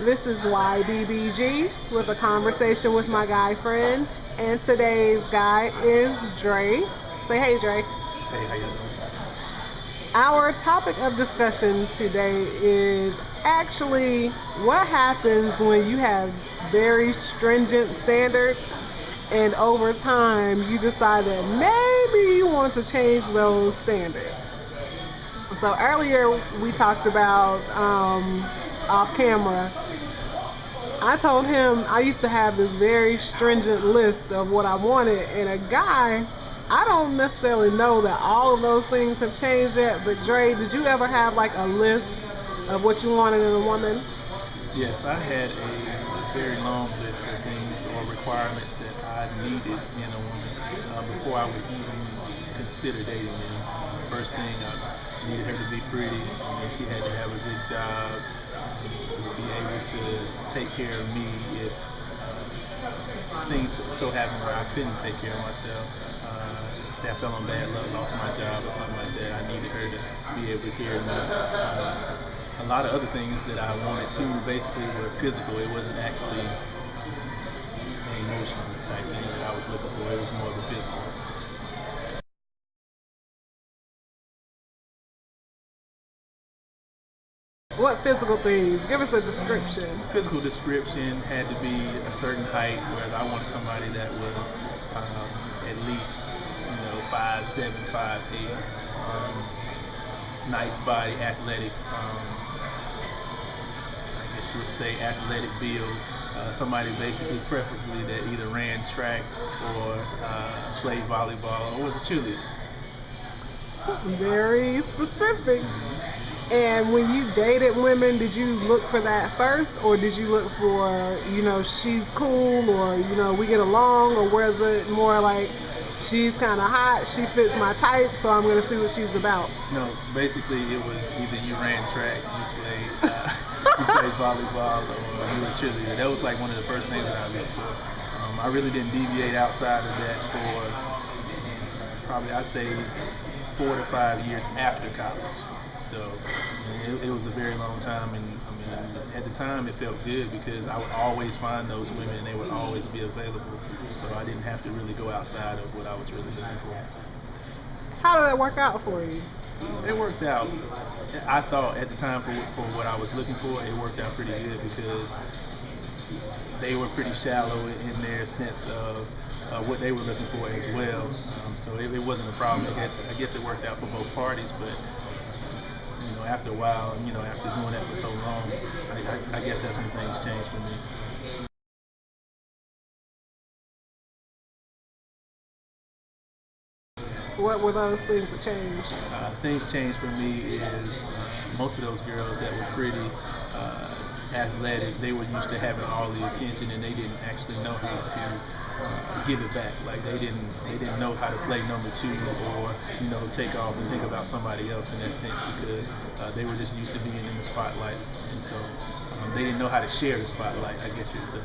This is YBBG with a conversation with my guy friend. And today's guy is Dre. Say hey, Dre. Hey, how you doing? Our topic of discussion today is actually what happens when you have very stringent standards and over time you decide that maybe you want to change those standards. So earlier we talked about off camera. I told him I used to have this very stringent list of what I wanted, and a guy, I don't necessarily know that all of those things have changed yet, but Dre, did you ever have like a list of what you wanted in a woman? Yes, I had a very long list of things or requirements that I needed in a woman before I would even consider dating them. First thing, I needed her to be pretty, and then she had to have a good job, be able to take care of me if things so happened where I couldn't take care of myself. Say I fell on bad luck, lost my job or something like that. I needed her to be able to carry me. A lot of other things that I wanted to basically were physical. It wasn't actually an emotional type thing that I was looking for. It was more of a physical. What physical things? Give us a description. Physical description had to be a certain height, whereas I wanted somebody that was at least 5'7", 5'8", nice body, athletic. I guess you would say athletic build. Somebody basically, preferably that either ran track or played volleyball or was a cheerleader. Very specific. And when you dated women, did you look for that first, or did you look for, she's cool, or, we get along, or was it more like she's kind of hot, she fits my type, so I'm going to see what she's about? No, basically it was either you ran track, you played volleyball, or you were a cheerleader. That was like one of the first things that I looked for. I really didn't deviate outside of that for probably, I'd say, 4 to 5 years after college. So it was a very long time, and at the time it felt good because I would always find those women and they would always be available. So I didn't have to really go outside of what I was really looking for. How did that work out for you? It worked out. I thought at the time for what I was looking for, it worked out pretty good because they were pretty shallow in their sense of what they were looking for as well. So it wasn't a problem. I guess it worked out for both parties, but after a while, after doing that for so long, I guess that's when things changed for me. What were those things that changed? Things changed for me is most of those girls that were pretty athletic, they were used to having all the attention and they didn't actually know how to give it back. Like they didn't know how to play number two or take off and think about somebody else in that sense because they were just used to being in the spotlight, and so they didn't know how to share the spotlight, I guess you'd say.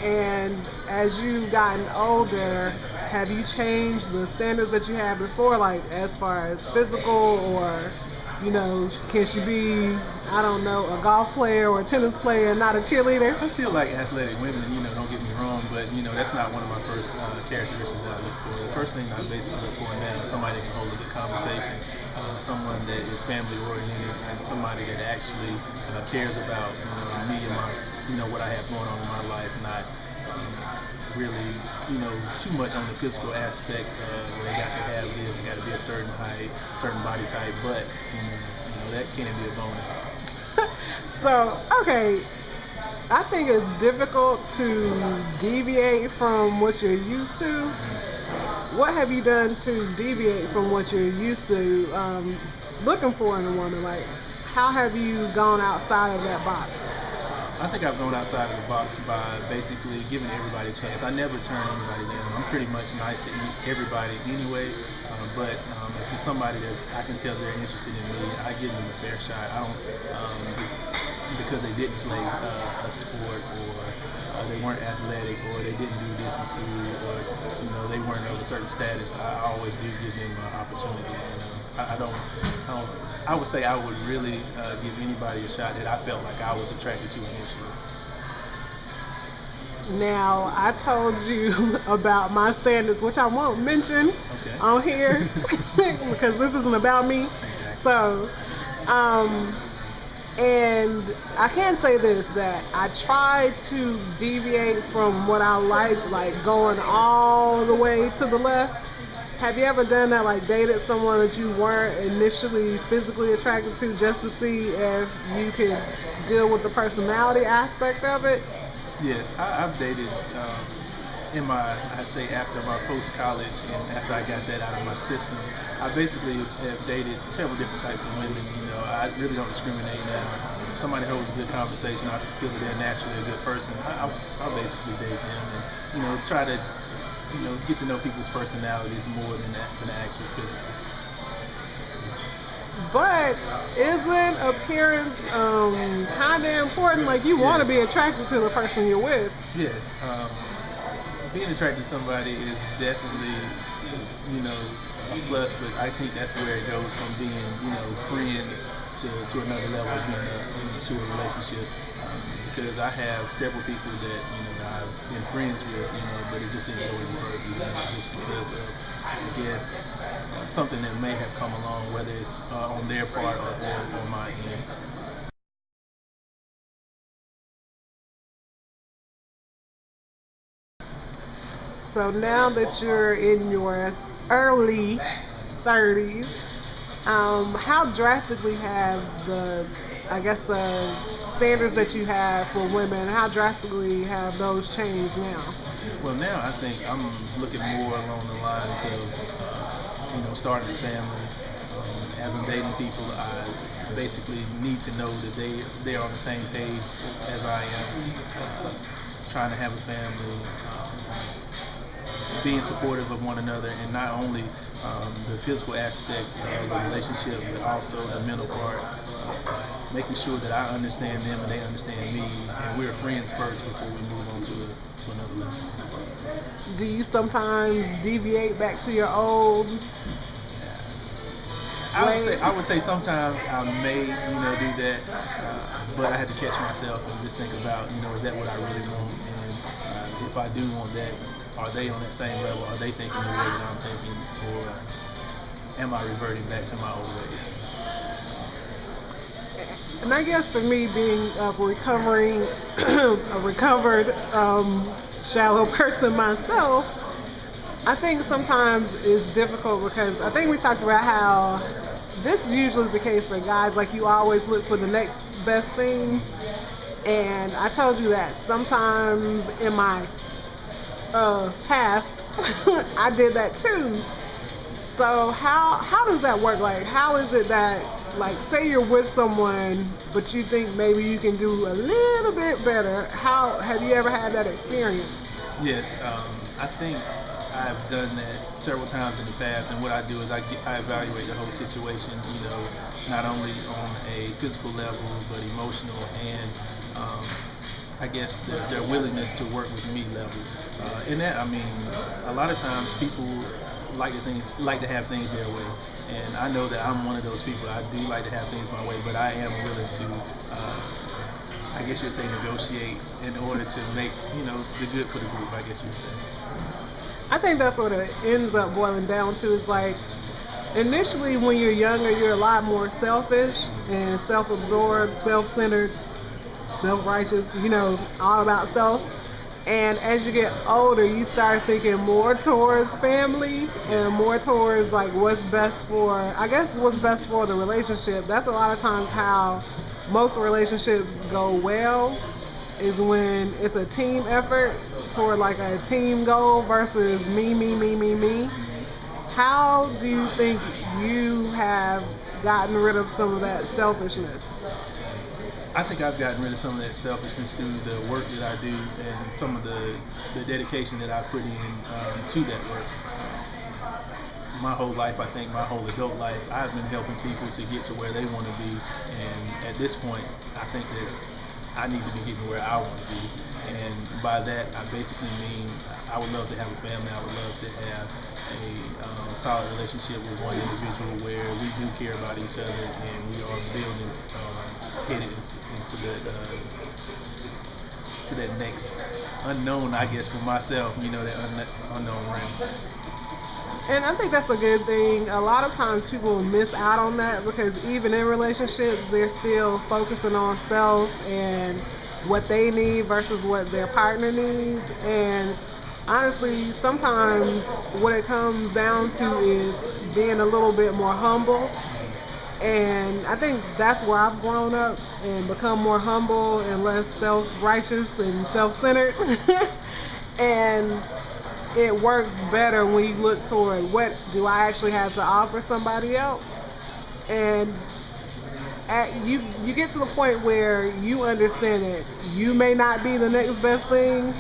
And as you've gotten older, have you changed the standards that you had before, like as far as physical, or can she be, I don't know, a golf player or a tennis player, not a cheerleader? I still like athletic women, don't get me wrong, but that's not one of my first characteristics that I look for. The first thing I basically look for in that is somebody that can hold a good conversation, someone that is family oriented, and somebody that actually cares about me and my, what I have going on in my life, not really, too much on the physical aspect. Where they got to have this, got to be a certain height, certain body type, but that can be a bonus. So, okay, I think it's difficult to deviate from what you're used to. What have you done to deviate from what you're used to looking for in a woman? Like, how have you gone outside of that box? I think I've gone outside of the box by basically giving everybody a chance. I never turn anybody down. I'm pretty much nice to everybody anyway, but if it's somebody I can tell they're interested in me, I give them a fair shot. I don't, just because they didn't play a sport or they weren't athletic or they didn't do this in school or they weren't of a certain status, I always do give them an opportunity. I would say I would really give anybody a shot that I felt like I was attracted to initially. Now, I told you about my standards, which I won't mention Okay. on here because this isn't about me. Exactly. So, um, and I can say this, that I try to deviate from what I like going all the way to the left. Have you ever done that, like dated someone that you weren't initially physically attracted to just to see if you could deal with the personality aspect of it? Yes, I've dated I say after my post-college and after I got that out of my system, I basically have dated several different types of women. I really don't discriminate now. If somebody holds a good conversation, I feel that they're naturally a good person. I'll basically date them and, try to, get to know people's personalities more than the actual physical. But isn't appearance kind of important? Like you want to be attracted to the person you're with. Yes. Being attracted to somebody is definitely, a plus, but I think that's where it goes from being, friends to another level of being into a relationship. Because I have several people that, I've been friends with, but it just didn't go any further, just because of, I guess, something that may have come along, whether it's on their part or on my end. So now that you're in your early 30s, how drastically have I guess the standards that you have for women, how drastically have those changed now? Well, now I think I'm looking more along the lines of, starting a family. As I'm dating people, I basically need to know that they're on the same page as I am, trying to have a family, being supportive of one another, and not only the physical aspect of the relationship, but also the mental part. Making sure that I understand them and they understand me, and we're friends first before we move on to another level. Do you sometimes deviate back to your old I would say sometimes I may, do that, but I have to catch myself and just think about, is that what I really want? And if I do want that, are they on that same level? Are they thinking the way that I'm thinking, or am I reverting back to my old ways? And I guess for me, being a recovered shallow person myself, I think sometimes it's difficult because I think we talked about how this usually is the case for guys. Like you always look for the next best thing, and I told you that sometimes in my past I did that too. So how does that work? Like how is it that, like, say you're with someone but you think maybe you can do a little bit better? How have you ever had that experience? Yes, I think I've done that several times in the past, and what I do is I evaluate the whole situation, not only on a physical level but emotional and I guess their willingness to work with me level. In that, I mean, a lot of times people like to have things their way, and I know that I'm one of those people. I do like to have things my way, but I am willing to, I guess you'd say, negotiate in order to make the good for the group. I guess you'd say. I think that's what it ends up boiling down to is like initially when you're younger you're a lot more selfish and self-absorbed, self-centered, self-righteous, all about self. And as you get older, you start thinking more towards family and more towards like what's best for the relationship. That's a lot of times how most relationships go well, is when it's a team effort toward like a team goal versus me, me, me, me, me. How do you think you have gotten rid of some of that selfishness? I think I've gotten rid of some of that selfishness through the work that I do and some of the dedication that I put in to that work. My whole life, I think my whole adult life, I've been helping people to get to where they want to be. And at this point, I think that I need to be getting where I want to be. And by that, I basically mean I would love to have a family. I would love to have a solid relationship with one individual where we do care about each other and we are building, headed into to that next unknown, I guess, for myself, that unknown realm. And I think that's a good thing. A lot of times people miss out on that because even in relationships, they're still focusing on self and what they need versus what their partner needs. And honestly, sometimes what it comes down to is being a little bit more humble. And I think that's where I've grown up and become more humble and less self righteous and self centered. And it works better when you look toward what do I actually have to offer somebody else. And you get to the point where you understand that you may not be the next best thing.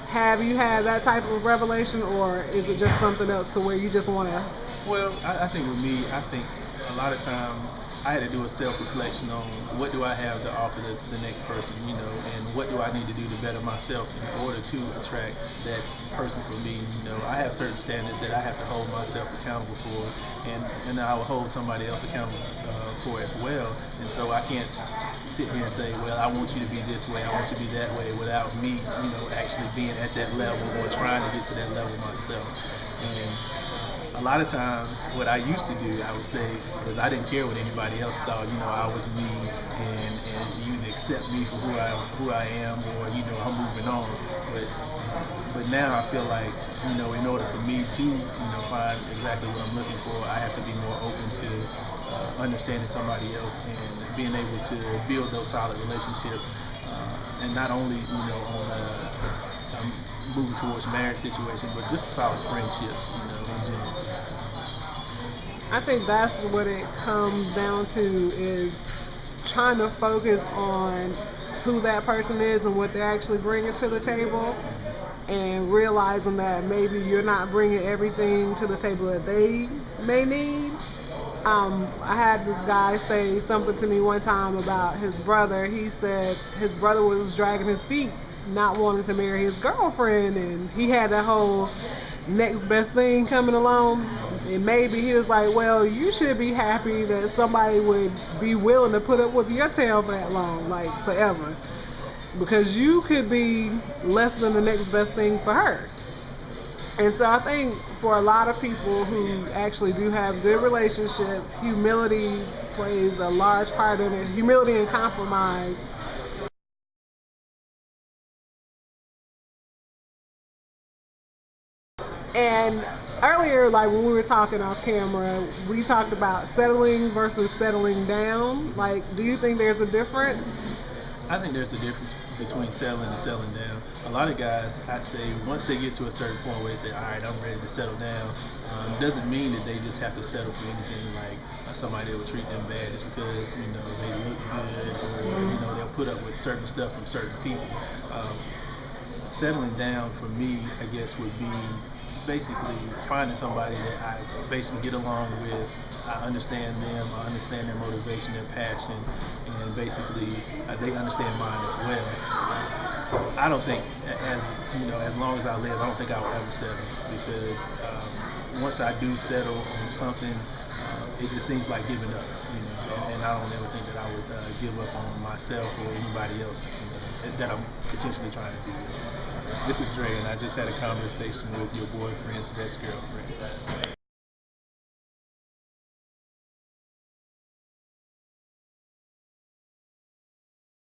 Have you had that type of revelation, or is it just something else to where you just want to? Well, I think with me, I think a lot of times I had to do a self-reflection on what do I have to offer the next person, and what do I need to do to better myself in order to attract that person for me. I have certain standards that I have to hold myself accountable for, and I will hold somebody else accountable for as well. And so I can't sit here and say, well, I want you to be this way, I want you to be that way, without me, actually being at that level or trying to get to that level myself. And a lot of times what I used to do, I would say, is I didn't care what anybody else thought. I was me, and you accept me for who I am, or I'm moving on. But now I feel like, in order for me to find exactly what I'm looking for, I have to be more open to understanding somebody else and being able to build those solid relationships, and not only moving towards marriage situation, but just solid friendships, in general. I think that's what it comes down to is trying to focus on who that person is and what they're actually bringing to the table, and realizing that maybe you're not bringing everything to the table that they may need. I had this guy say something to me one time about his brother. He said his brother was dragging his feet, not wanting to marry his girlfriend, and he had that whole next best thing coming along. And maybe he was like, well, you should be happy that somebody would be willing to put up with your tail for that long, like forever. Because you could be less than the next best thing for her. And so I think for a lot of people who actually do have good relationships, humility plays a large part in it. Humility and compromise. And earlier, like when we were talking off camera, we talked about settling versus settling down. Like, do you think there's a difference? I think there's a difference between settling and settling down. A lot of guys, I'd say, once they get to a certain point where they say, all right, I'm ready to settle down, doesn't mean that they just have to settle for anything like somebody that will treat them bad just because, they look good, or, they'll put up with certain stuff from certain people. Settling down for me, I guess, would be basically finding somebody that I basically get along with. I understand them, I understand their motivation, their passion, and basically they understand mine as well. I don't think, as long as I live, I don't think I will ever settle, because once I do settle on something, it just seems like giving up, and I don't ever think that I would give up on myself or anybody else that I'm potentially trying to do. This is Dre, and I just had a conversation with your boyfriend's best girlfriend.